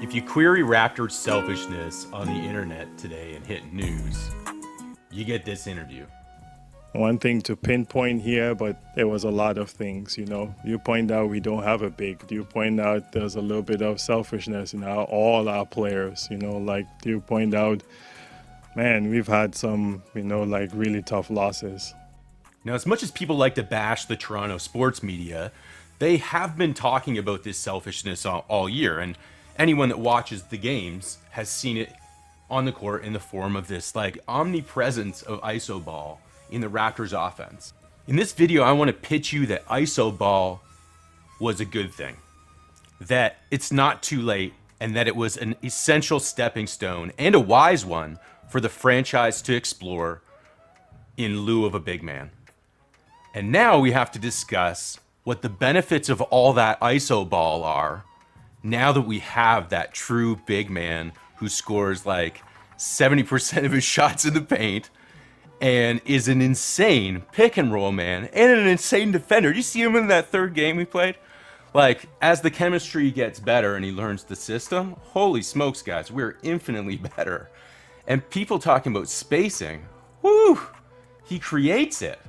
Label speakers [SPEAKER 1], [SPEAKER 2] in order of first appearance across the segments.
[SPEAKER 1] If you query Raptors selfishness on the internet today and hit news, you get this interview.
[SPEAKER 2] One thing to pinpoint here, but there was a lot of things, you know. You point out we don't have a big. You point out there's a little bit of selfishness in all our players, you know, like you point out, man, we've had some, you know, like really tough losses.
[SPEAKER 1] Now, as much as people like to bash the Toronto sports media, they have been talking about this selfishness all year, and anyone that watches the games has seen it on the court in the form of this like omnipresence of iso ball in the Raptors offense. In this video, I want to pitch you that iso ball was a good thing, that it's not too late, and that it was an essential stepping stone and a wise one for the franchise to explore in lieu of a big man. And now we have to discuss what the benefits of all that iso ball are now that we have that true big man who scores like 70% of his shots in the paint and is an insane pick and roll man and an insane defender. Did you see him in that third game we played? Like, as the chemistry gets better and he learns the system, holy smokes, guys, we're infinitely better. And people talking about spacing, whoo, he creates it.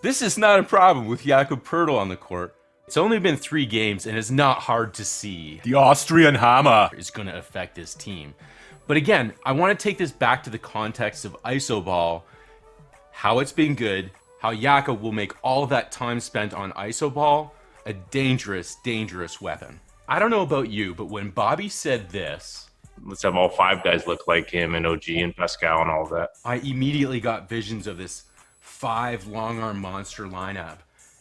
[SPEAKER 1] This is not a problem with Jakob Poeltl on the court. It's only been 3 games, and it's not hard to see the Austrian hammer is going to affect this team. But again, I want to take this back to the context of iso ball, how it's been good, how Jakob will make all of that time spent on iso ball a dangerous, dangerous weapon. I don't know about you, but when Bobby said this,
[SPEAKER 3] let's have all 5 guys look like him and OG and Pascal and all that,
[SPEAKER 1] I immediately got visions of this 5 long arm monster lineup,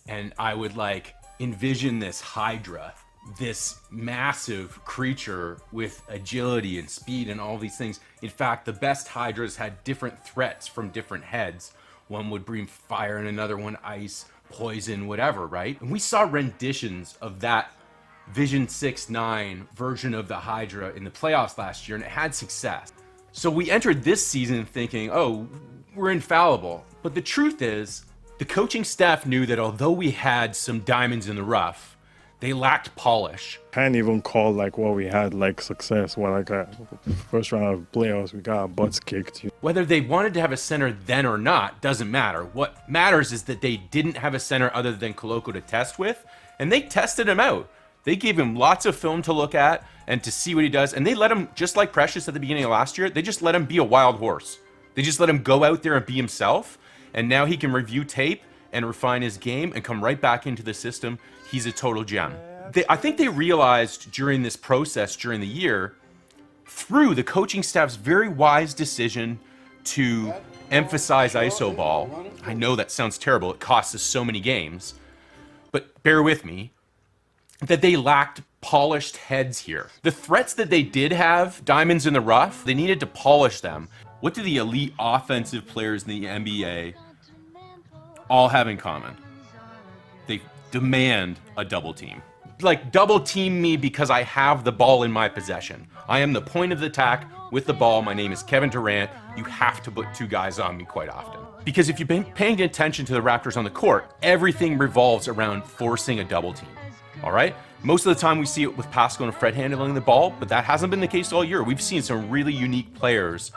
[SPEAKER 1] and I would like envision this Hydra, this massive creature with agility and speed and all these things. In fact, the best Hydras had different threats from different heads. One would breathe fire and another one ice, poison, whatever, right? And we saw renditions of that Vision 6-9 version of the Hydra in the playoffs last year, and it had success. So we entered this season thinking, oh, we're infallible. But the truth is, the coaching staff knew that although we had some diamonds in the rough, they lacked polish.
[SPEAKER 2] Can't even call like what we had like success. Well, like first round of playoffs, we got our butts kicked.
[SPEAKER 1] Whether they wanted to have a center then or not doesn't matter. What matters is that they didn't have a center other than Koloko to test with, and they tested him out. They gave him lots of film to look at and to see what he does, and they let him, just like Precious at the beginning of last year, they just let him be a wild horse. They just let him go out there and be himself, and now he can review tape and refine his game and come right back into the system. He's a total gem. I think they realized during this process, during the year, through the coaching staff's very wise decision to emphasize iso ball. I know that sounds terrible. It costs us so many games, but bear with me, that they lacked polished heads here. The threats that they did have, diamonds in the rough, they needed to polish them. What do the elite offensive players in the NBA all have in common? They demand a double team. Like, double team me because I have the ball in my possession. I am the point of the attack with the ball. My name is Kevin Durant. You have to put 2 guys on me quite often. Because if you've been paying attention to the Raptors on the court, everything revolves around forcing a double team. All right? Most of the time we see it with Pascal and Fred handling the ball, but that hasn't been the case all year. We've seen some really unique players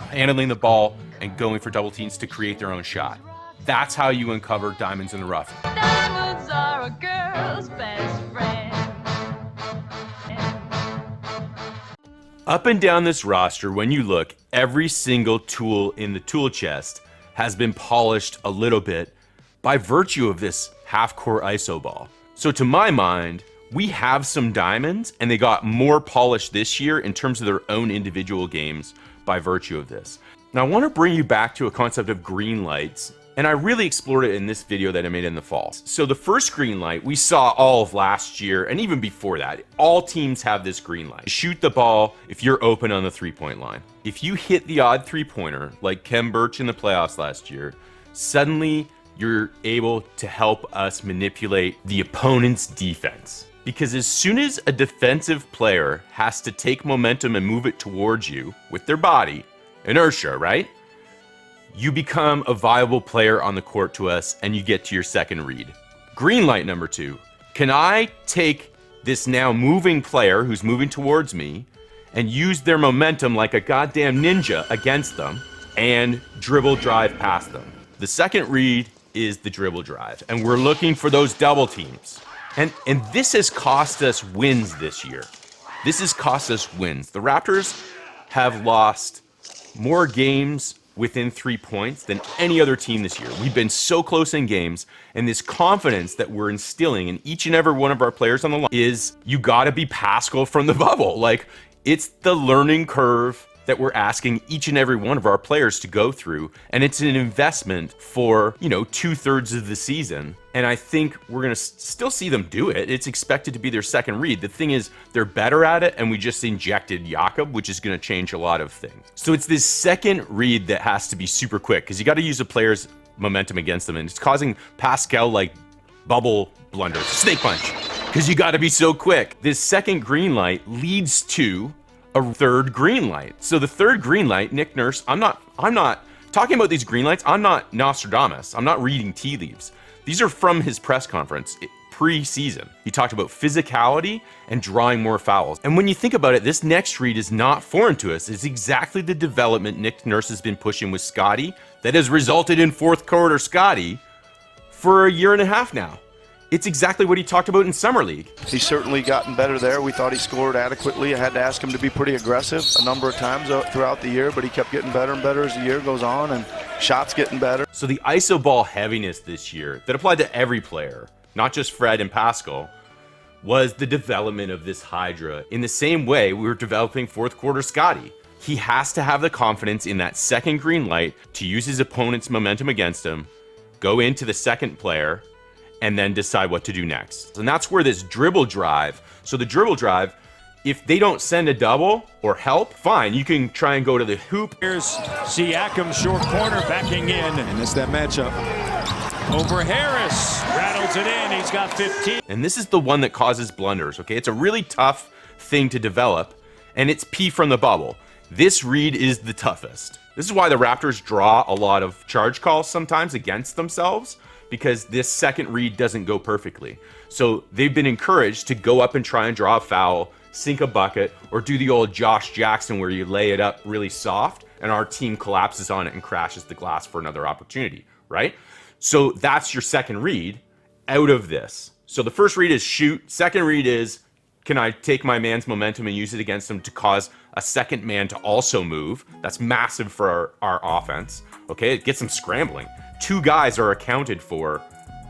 [SPEAKER 1] handling the ball and going for double teams to create their own shot. That's how you uncover diamonds in the rough.
[SPEAKER 4] Diamonds are a girl's best friend.
[SPEAKER 1] Up and down this roster, when you look, every single tool in the tool chest has been polished a little bit by virtue of this half-court iso ball. So to my mind, we have some diamonds, and they got more polished this year in terms of their own individual games by virtue of this. Now I want to bring you back to a concept of green lights, and I really explored it in this video that I made in the fall. So the first green light we saw all of last year, and even before that, all teams have this green light. Shoot the ball if you're open on the 3-point line. If you hit the odd 3-pointer, like Kem Birch in the playoffs last year, suddenly you're able to help us manipulate the opponent's defense. Because as soon as a defensive player has to take momentum and move it towards you with their body, inertia, right? You become a viable player on the court to us, and you get to your second read. Green light number 2. Can I take this now moving player who's moving towards me and use their momentum like a goddamn ninja against them and dribble drive past them. The second read is the dribble drive, and we're looking for those double teams. And this has cost us wins this year. This has cost us wins. The Raptors have lost more games within 3 points than any other team this year. We've been so close in games, and this confidence that we're instilling in each and every one of our players on the line is you gotta be Pascal from the bubble. Like, it's the learning curve that we're asking each and every one of our players to go through, and it's an investment for, 2/3 of the season. And I think we're gonna still see them do it. It's expected to be their second read. The thing is, they're better at it, and we just injected Jakob, which is gonna change a lot of things. So it's this second read that has to be super quick, because you gotta use a player's momentum against them, and it's causing Pascal like bubble blunders, snake punch, because you gotta be so quick. This second green light leads to a third green light. So the third green light, Nick Nurse, I'm not talking about these green lights. I'm not Nostradamus. I'm not reading tea leaves. These are from his press conference pre-season. He talked about physicality and drawing more fouls. And when you think about it, this next read is not foreign to us. It's exactly the development Nick Nurse has been pushing with Scottie that has resulted in fourth quarter Scottie for a year and a half now. It's exactly what he talked about in Summer League.
[SPEAKER 5] He's certainly gotten better there. We thought he scored adequately. I had to ask him to be pretty aggressive a number of times throughout the year, but he kept getting better and better as the year goes on, and shots getting better.
[SPEAKER 1] So the iso ball heaviness this year that applied to every player, not just Fred and Pascal, was the development of this Hydra. In the same way we were developing fourth quarter Scottie. He has to have the confidence in that second green light to use his opponent's momentum against him, go into the second player, and then decide what to do next. And that's where this dribble drive, so the dribble drive, if they don't send a double or help, fine, you can try and go to the hoop.
[SPEAKER 6] Here's Siakam, short corner, backing in.
[SPEAKER 7] And it's that matchup.
[SPEAKER 6] Over Harris, rattles it in, he's got 15.
[SPEAKER 1] And this is the one that causes blunders, okay? It's a really tough thing to develop, and it's P from the bubble. This read is the toughest. This is why the Raptors draw a lot of charge calls sometimes against themselves, because this second read doesn't go perfectly. So they've been encouraged to go up and try and draw a foul, sink a bucket, or do the old Josh Jackson where you lay it up really soft and our team collapses on it and crashes the glass for another opportunity, right? So that's your second read out of this. So the first read is shoot. Second read is, can I take my man's momentum and use it against him to cause a second man to also move? That's massive for our offense, okay? It gets them scrambling. Two guys are accounted for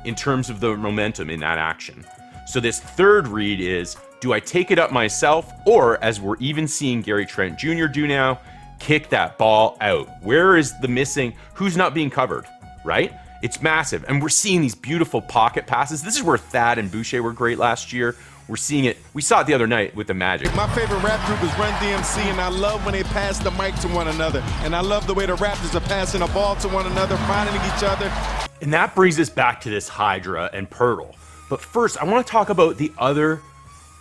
[SPEAKER 1] in terms of the momentum in that action. So this third read is, do I take it up myself, or as we're even seeing Gary Trent Jr. do now, kick that ball out? Where is the missing, who's not being covered, right? It's massive. And we're seeing these beautiful pocket passes. This is where Thad and Boucher were great last year. We're seeing it. We saw it the other night with the Magic.
[SPEAKER 7] My favorite rap group is Run DMC, and I love when they pass the mic to one another. And I love the way the Raptors are passing a ball to one another, finding each other.
[SPEAKER 1] And that brings us back to this Hydra and Poeltl. But first, I want to talk about the other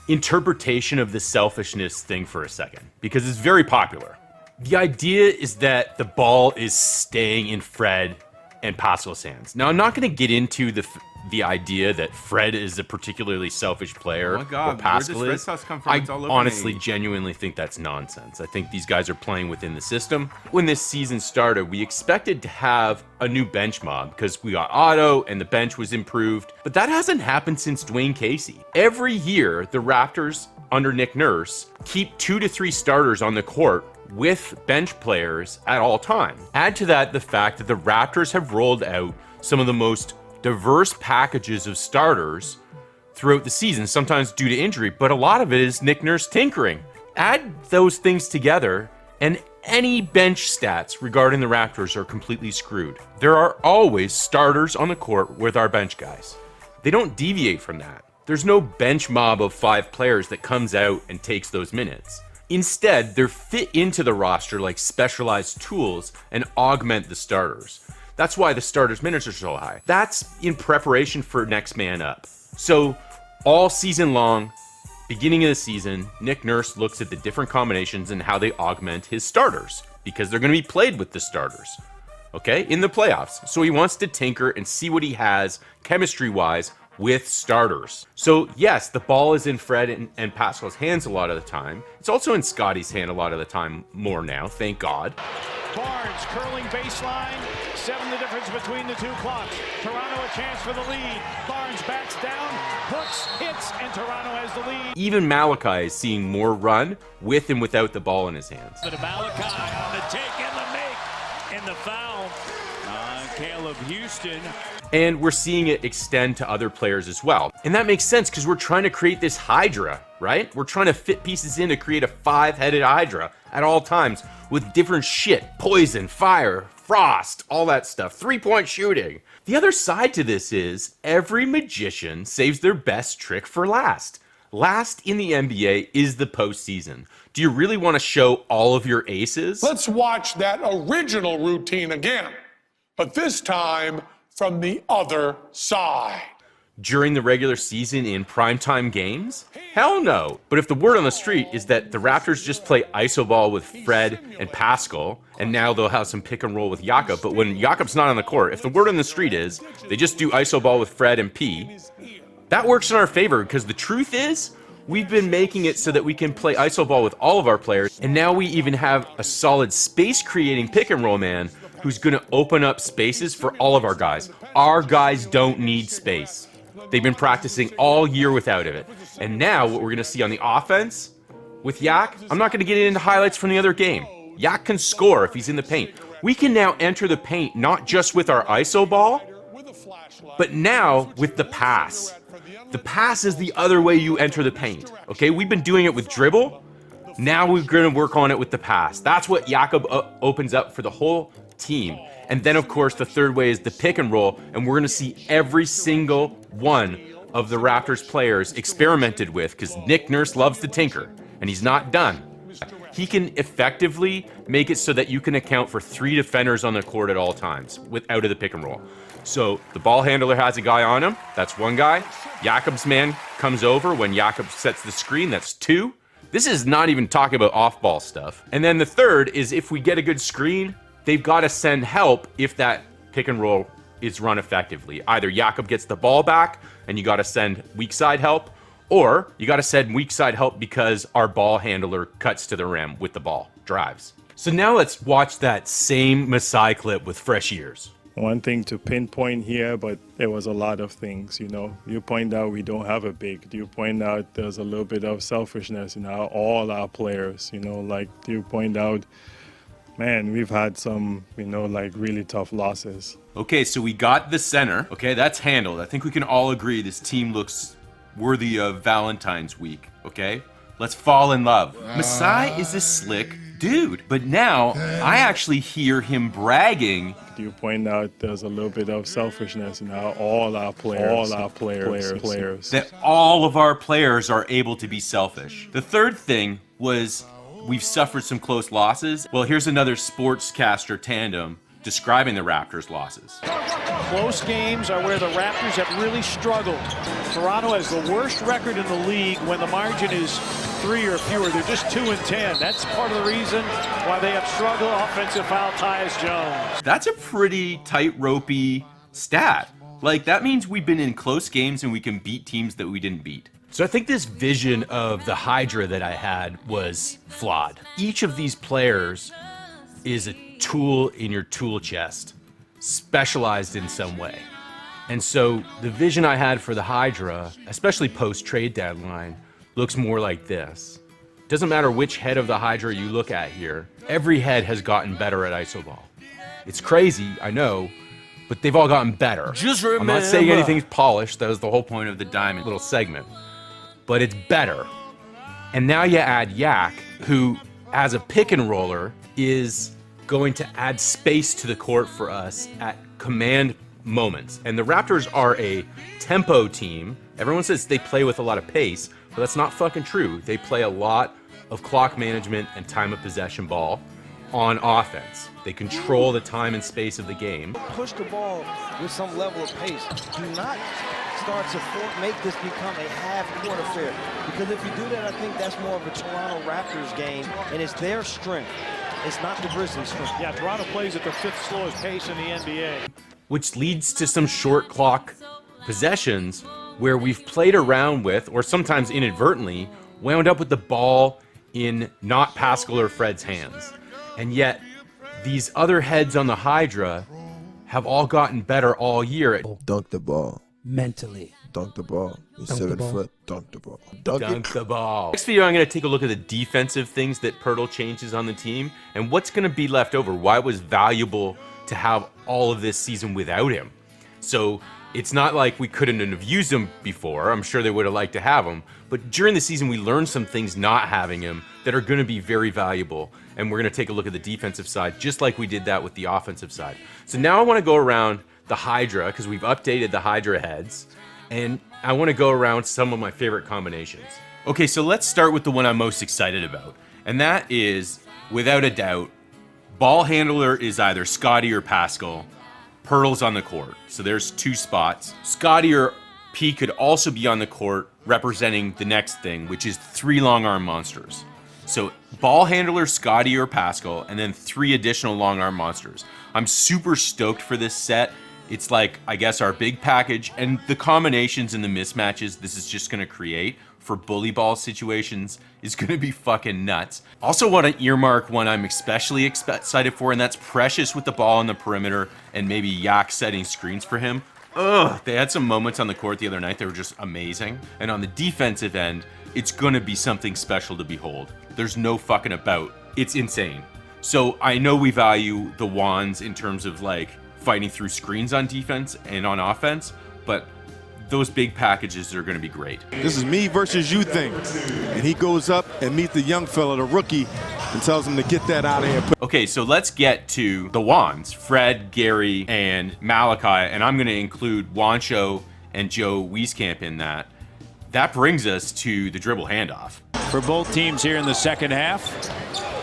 [SPEAKER 1] interpretation of the selfishness thing for a second, because it's very popular. The idea is that the ball is staying in Fred and Pascal's hands. Now, I'm not going to get into the idea that Fred is a particularly selfish player,
[SPEAKER 8] Oh my God,
[SPEAKER 1] or Pascal
[SPEAKER 8] where does
[SPEAKER 1] is.
[SPEAKER 8] Fred sauce come from?
[SPEAKER 1] I
[SPEAKER 8] It's all over
[SPEAKER 1] honestly,
[SPEAKER 8] me.
[SPEAKER 1] genuinely think that's nonsense. I think these guys are playing within the system. When this season started, we expected to have a new bench mob because we got Otto and the bench was improved, but that hasn't happened since Dwayne Casey. Every year, the Raptors under Nick Nurse keep 2 to 3 starters on the court with bench players at all time. Add to that the fact that the Raptors have rolled out some of the most diverse packages of starters throughout the season, sometimes due to injury, but a lot of it is Nick Nurse tinkering. Add those things together, and any bench stats regarding the Raptors are completely screwed. There are always starters on the court with our bench guys. They don't deviate from that. There's no bench mob of 5 players that comes out and takes those minutes. Instead, they're fit into the roster like specialized tools and augment the starters. That's why the starters' minutes are so high. That's in preparation for next man up. So all season long, beginning of the season, Nick Nurse looks at the different combinations and how they augment his starters, because they're going to be played with the starters, okay, in the playoffs. So he wants to tinker and see what he has chemistry-wise with starters. So yes, the ball is in Fred and Pascal's hands a lot of the time. It's also in Scottie's hand a lot of the time more now, thank God.
[SPEAKER 6] Barnes curling baseline. 7 the difference between the two clocks. Toronto a chance for the lead. Barnes backs down, hooks, hits, and Toronto has the lead.
[SPEAKER 1] Even Malachi is seeing more run with and without the ball in his hands.
[SPEAKER 6] But Malachi on the take and the make and the foul on Caleb Houston.
[SPEAKER 1] And we're seeing it extend to other players as well. And that makes sense because we're trying to create this Hydra, right? We're trying to fit pieces in to create a 5-headed Hydra at all times with different shit, poison, fire, frost, all that stuff, 3-point shooting. The other side to this is every magician saves their best trick for last. Last in the NBA is the postseason. Do you really want to show all of your aces?
[SPEAKER 8] Let's watch that original routine again, but this time from the other side.
[SPEAKER 1] During the regular season in primetime games? Hell no. But if the word on the street is that the Raptors just play iso ball with Fred and Pascal, and now they'll have some pick and roll with Jakob, but when Jakob's not on the court, if the word on the street is they just do iso ball with Fred and P, that works in our favor because the truth is we've been making it so that we can play iso ball with all of our players, and now we even have a solid space creating pick and roll man who's going to open up spaces for all of our guys. Our guys don't need space. They've been practicing all year without it. And now what we're going to see on the offense with Yak, I'm not going to get into highlights from the other game. Yak can score if he's in the paint. We can now enter the paint not just with our iso ball, but now with the pass. The pass is the other way you enter the paint. Okay, we've been doing it with dribble. Now we're going to work on it with the pass. That's what Jakob opens up for the whole team. And then, of course, the third way is the pick and roll, and we're going to see every single one of the Raptors players experimented with because Nick Nurse loves to tinker, and he's not done. He can effectively make it so that you can account for 3 defenders on the court at all times out of the pick and roll. So the ball handler has a guy on him, that's 1 guy. Jakob's man comes over when Jakob sets the screen, that's 2. This is not even talking about off-ball stuff. And then the third is if we get a good screen, they've got to send help if that pick and roll is run effectively. Either Jakob gets the ball back and you got to send weak side help, or you got to send weak side help because our ball handler cuts to the rim with the ball, drives. So now let's watch that same Masai clip with fresh ears.
[SPEAKER 2] One thing to pinpoint here, but there was a lot of things, you know. You point out we don't have a big. You point out there's a little bit of selfishness in all our players, you know, like you point out, man, we've had some, you know, like really tough losses.
[SPEAKER 1] Okay, so we got the center. Okay, that's handled. I think we can all agree this team looks worthy of Valentine's week, okay? Let's fall in love. Masai is a slick dude, but now I actually hear him bragging.
[SPEAKER 2] You point out there's a little bit of selfishness in all our players.
[SPEAKER 1] That all of our players are able to be selfish. The third thing was we've suffered some close losses. Well, here's another sportscaster tandem describing the Raptors' losses.
[SPEAKER 6] Close games are where the Raptors have really struggled. Toronto has the worst record in the league when the margin is 3 or fewer. They're just 2-10. That's part of the reason why they have struggled. Offensive foul, Tyus Jones.
[SPEAKER 1] That's a pretty tight-ropey stat. Like, that means we've been in close games and we can beat teams that we didn't beat. So I think this vision of the Hydra that I had was flawed. Each of these players is a tool in your tool chest, specialized in some way. And so the vision I had for the Hydra, especially post-trade deadline, looks more like this. Doesn't matter which head of the Hydra you look at here, every head has gotten better at iso ball. It's crazy, I know, but they've all gotten better.
[SPEAKER 9] Just remember.
[SPEAKER 1] I'm not saying anything's polished, that was the whole point of the diamond little segment. But it's better. And now you add Yak, who, as a pick and roller, is going to add space to the court for us at command moments. And the Raptors are a tempo team. Everyone says they play with a lot of pace, but that's not fucking true. They play a lot of clock management and time of possession ball on offense. They control the time and space of the game.
[SPEAKER 10] Push the ball with some level of pace. Do not start to make this become a half-court affair. Because if you do that, I think that's more of a Toronto Raptors game, and it's their strength. It's not the Grizzlies' strength.
[SPEAKER 6] Yeah, Toronto plays at the 5th slowest pace in the NBA.
[SPEAKER 1] Which leads to some short clock possessions where we've played around with, or sometimes inadvertently, wound up with the ball in not Pascal or Fred's hands. And yet, these other heads on the Hydra have all gotten better all year.
[SPEAKER 9] Dunk the ball.
[SPEAKER 11] Mentally.
[SPEAKER 9] Dunk the ball. He's 7 foot. Dunk the ball.
[SPEAKER 1] Dunk the ball. Next video, I'm going to take a look at the defensive things that Poeltl changes on the team and what's going to be left over. Why it was valuable to have all of this season without him. So it's not like we couldn't have used him before. I'm sure they would have liked to have him. But during the season, we learned some things not having him that are going to be very valuable. And we're going to take a look at the defensive side, just like we did that with the offensive side. So now I want to go around the Hydra, because we've updated the Hydra heads. And I want to go around some of my favorite combinations. Okay, so let's start with the one I'm most excited about. And that is, without a doubt, ball handler is either Scottie or Pascal. Poeltl's on the court. So there's 2 spots. Scottie or P could also be on the court representing the next thing, which is 3 long arm monsters. So ball handler, Scottie or Pascal, and then 3 additional long arm monsters. I'm super stoked for this set. It's like, I guess, our big package, and the combinations and the mismatches this is just gonna create for bully ball situations is gonna be fucking nuts. Also want to earmark one I'm especially excited for, and that's Precious with the ball on the perimeter and maybe Yak setting screens for him. Ugh, they had some moments on the court the other night that were just amazing. And on the defensive end, it's gonna be something special to behold. There's no fucking about. It's insane. So I know we value the Juans in terms of like fighting through screens on defense and on offense, but those big packages are going to be great.
[SPEAKER 7] This is me versus you thing. And he goes up and meets the young fella, the rookie, and tells him to get that out of here.
[SPEAKER 1] Okay, so let's get to the Juans, Fred, Gary, and Malachi, and I'm going to include Juancho and Joe Wieskamp in that. That brings us to the dribble handoff.
[SPEAKER 6] For both teams here in the second half,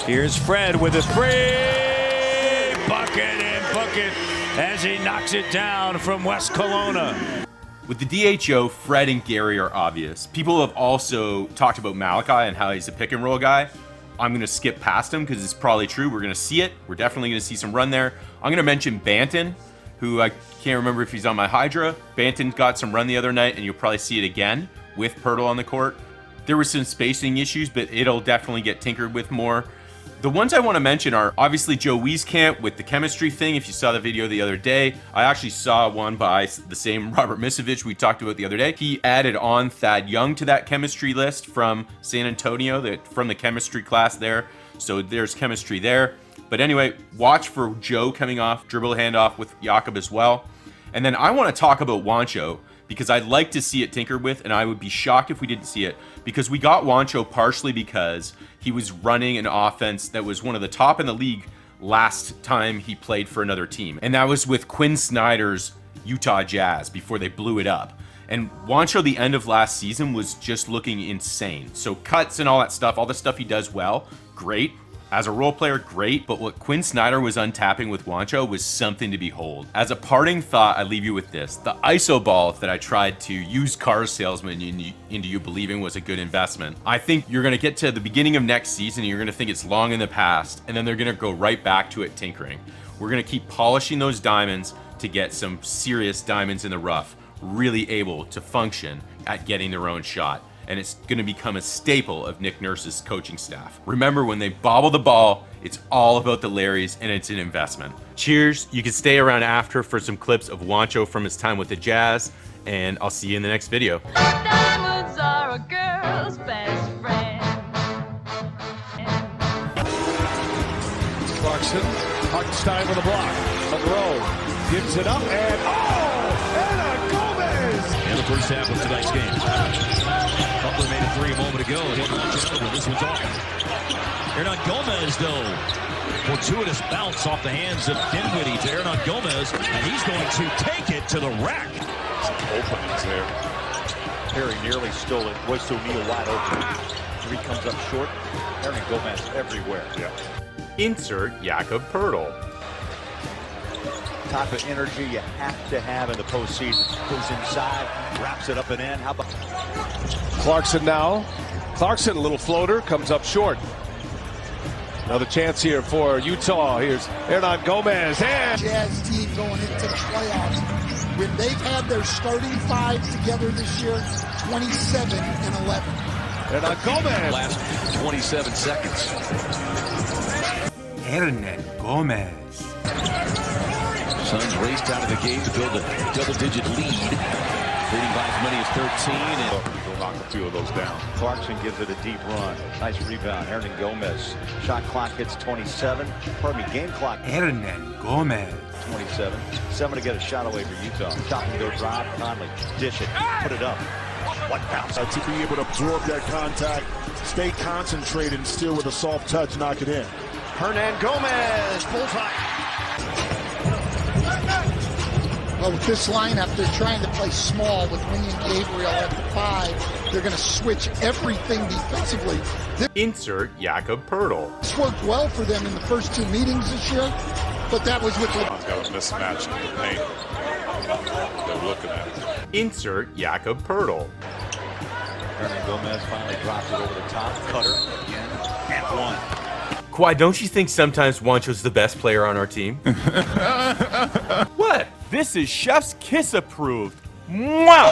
[SPEAKER 6] here's Fred with a 3. Bucket and bucket as he knocks it down from West Kelowna.
[SPEAKER 1] With the DHO, Fred and Gary are obvious. People have also talked about Malachi and how he's a pick and roll guy. I'm going to skip past him because it's probably true. We're going to see it. We're definitely going to see some run there. I'm going to mention Banton, who I can't remember if he's on my Hydra. Banton got some run the other night, and you'll probably see it again with Poeltl on the court. There were some spacing issues, but it'll definitely get tinkered with more. The ones I want to mention are obviously Joe Wieskamp with the chemistry thing. If you saw the video the other day, I actually saw one by the same Robert Misovich we talked about the other day. He added on Thad Young to that chemistry list from San Antonio, from the chemistry class there. So there's chemistry there. But anyway, watch for Joe coming off, dribble handoff with Jakob as well. And then I want to talk about Juancho, because I'd like to see it tinkered with, and I would be shocked if we didn't see it, because we got Juancho partially because he was running an offense that was one of the top in the league last time he played for another team. And that was with Quinn Snyder's Utah Jazz before they blew it up. And Juancho, the end of last season, was just looking insane. So cuts and all that stuff, all the stuff he does well, great. As a role player, great, but what Quinn Snyder was untapping with Juancho was something to behold. As a parting thought, I leave you with this. The ISO ball that I tried to use car salesman into you believing was a good investment. I think you're gonna get to the beginning of next season and you're gonna think it's long in the past, and then they're gonna go right back to it tinkering. We're gonna keep polishing those diamonds to get some serious diamonds in the rough, really able to function at getting their own shot. And it's going to become a staple of Nick Nurse's coaching staff. Remember, when they bobble the ball, it's all about the Larrys, and it's an investment. Cheers. You can stay around after for some clips of Juancho from his time with the Jazz, and I'll see you in the next video.
[SPEAKER 4] Diamonds are a girl's best friend.
[SPEAKER 6] Clarkson, Hartenstein with a block. Monroe gives it up, and Anna Gomez! In the first half of tonight's game. Butler made a 3 a moment ago. This one's off. Hernan Gomez, though. Fortuitous bounce off the hands of Dinwiddie to Hernan Gomez, and he's going to take it to the rack.
[SPEAKER 12] Some openings there. Perry nearly stole it. Royce O'Neal wide open. 3 comes up short. Hernan Gomez everywhere.
[SPEAKER 1] Yeah. Insert Jakob Poeltl.
[SPEAKER 12] Type of energy you have to have in the postseason. Goes inside, wraps it up and in. How about
[SPEAKER 6] Clarkson now. Clarkson, a little floater, comes up short. Another chance here for Utah. Here's Hernan Gomez. And
[SPEAKER 13] Jazz team going into the playoffs.
[SPEAKER 11] when they've had their starting five together this year, 27 and 11.
[SPEAKER 12] And Gomez. Last 27 seconds.
[SPEAKER 1] Hernan Gomez.
[SPEAKER 12] Suns raced out of the game to build a double-digit lead, leading by as many as 13. And they'll knock a few of those down. Clarkson gives it a deep run. Nice rebound. Hernan Gomez. Shot clock hits 27. Pardon me, game clock.
[SPEAKER 1] Hernan Gomez.
[SPEAKER 12] 27. 7 to get a shot away for Utah. Shot can go drop. Conley, dish it, put it up. What bounce?
[SPEAKER 13] To be able to absorb that contact, stay concentrated, and still with a soft touch, knock it in.
[SPEAKER 10] Hernan Gomez, bullseye.
[SPEAKER 11] Well, with this lineup, they're trying to play small with Winnie and Gabriel at the 5. They're going to switch everything defensively.
[SPEAKER 1] Insert Jakob Poeltl.
[SPEAKER 11] This worked well for them in the first 2 meetings this year, but that was with
[SPEAKER 13] Juan's got a mismatch in the paint. They're looking at it.
[SPEAKER 1] Insert Jakob Poeltl.
[SPEAKER 12] Hernan Gomez finally drops it over the top. Cutter again and one.
[SPEAKER 1] Kawhi, don't you think sometimes Juancho's the best player on our team? What? This is Chef's Kiss approved. Mwah!